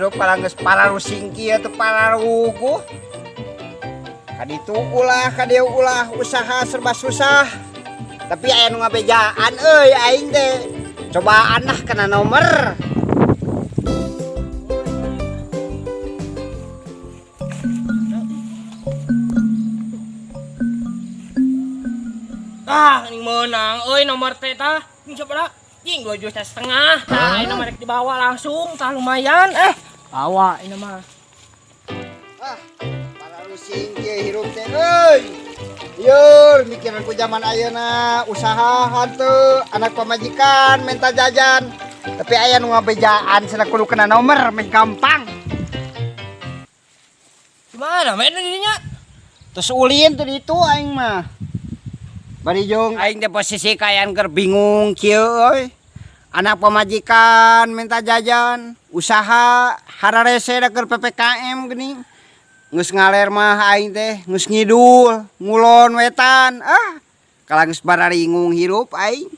hirup palanggeus pararusing kieu teu pararuguh. Kaditu ulah kadeu ulah usaha serba susah. Tapi aya nu ngabejaan euy aing teh. Cobaan lah kena nomor. Ini menang euy nomor teh tah. Ini coba jing 2,5 juta. Tah ini mah rek dibawa langsung tah lumayan. Bawa ini mah. Pararusing kieu hirup teh euy. Yur mikiran ku zaman ayeuna usaha hanteu anak pamajikan minta jajan. Tapi aya nu ngabejaan cenah kudu kena nomor meh gampang. Gimana main dirinya? Terus ulin tuh ditu aing mah. Bari jong aing teh posisi kayan keur bingung kieu euy. Anak pamajikan minta jajan, usaha hararese da keur PPKM geuning. Geus ngaler mah aing teh geus ngidul, ngulon wetan. Kalau geus bararingung hirup aing.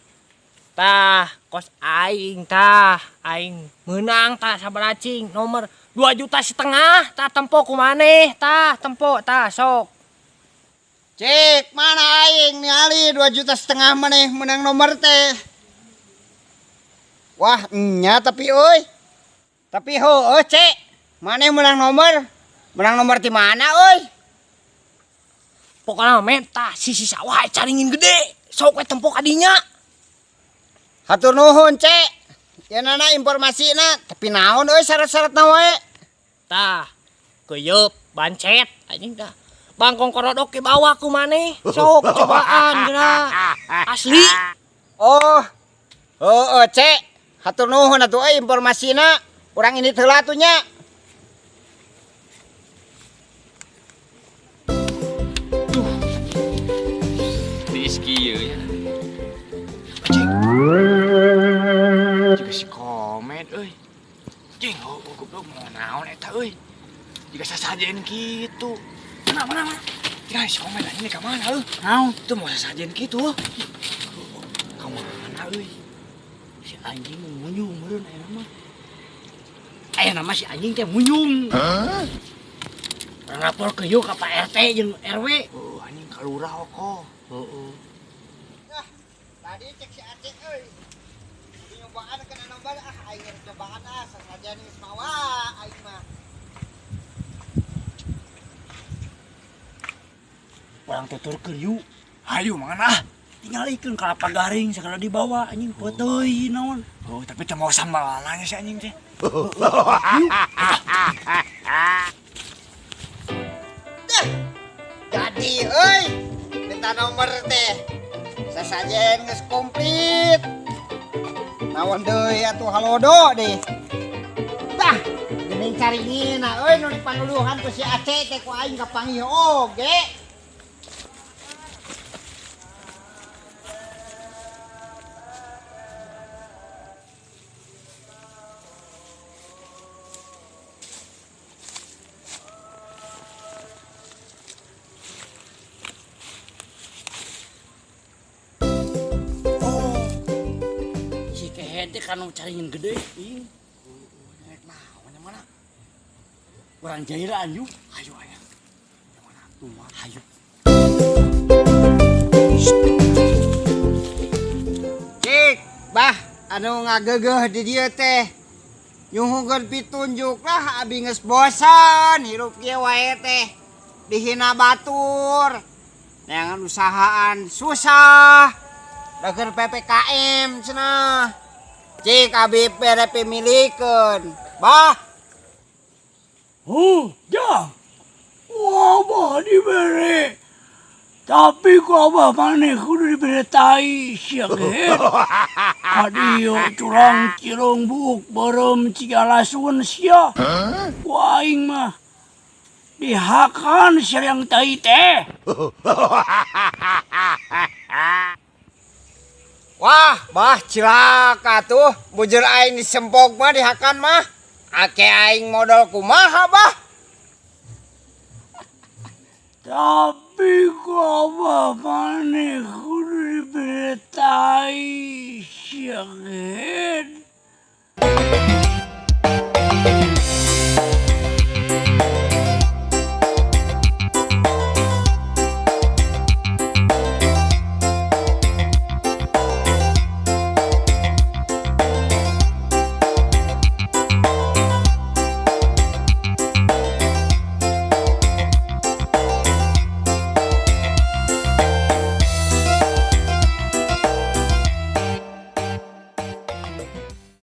Tah, kos aing tah, aing menang tah sabaracing nomor 2,5 juta tah tempo ku maneh tah tempo tah sok. Cek mana aing ningali 2,5 juta maneh menang nomor teh. Wah nya tapi euy. Tapi heueuh cek maneh menang nomor. Menang nomor di mana euy? Pokoknya meta sisi sawah caringin gede. Sok we tempo kadinya. Hatur nuhun cek. Ya nana informasina tapi naon euy syarat-syaratna wae? Tah, keuyeub bancet anjing tah. Bangkong korodok ke bawah ku maneh. Sok cobaan geuna. Asli. Oh. Heueuh cek. Hatur nuhun atuh euy informasina. Urang ini heula atuh nya. Kieu ya. Jika si komet euy. Cing, goblok mau naon eta euy. Jika sasajen kitu. Mana? Kira si komet ini ka mana euy? Naon? Teu mau sasajen kitu. Ka mana euy? Si anjing munyung meureun aya mah. Aya nama si anjing teh munyung. Hah? Lapor ke yuk ka Pak RT jeung RW. Oh, anjing ka lurah kok. Heeh. Tadi cek si Aceh euy. Nyobaan kena nomor aing nyobaan sasajen geus mawa aing mah. Orang tutur ke yuk. Hayu mana? Tinggalikeun kalapa garing sakala dibawa anjing poteuy naon. Oh, tapi teu mau sambalannya si anjing teh. Jadi euy. Minta nomor teh. Sasajen geus komplit. Naon deui atuh halodo deh. Tah, geuning caringina euy nu dipanuluhan ku si Aceh teh ku aing kapanggih oge. Ente kan caringin gede, ing. Nek naon yang mana? Orang jairaan yuk. Hayu aya. Yang mana tuh? Hayu. Cik, bah, anu ngageugeuh di dieu teh. Nyuhunkeun pitunjuk lah abi geus bosan hirup kieu wae teh. Dihina batur. Neangan usahaan susah. Da keur PPKM cenah. Cik abi pere pemilikeun. Bah. Ya. Wah, bah diberi. Tapi kok abah maneh kudu diberi tai sia ge. Kadieu curang cirung buuk beureum cigalasun sia. Ku aing mah dihakan sareng tai teh. Wah, bah cilaka tuh. Bujur aing disempok mah dihakan mah. Ake aing modal kumaha, bah? Tapi kok abah maneh kudu diberi tai sia ge.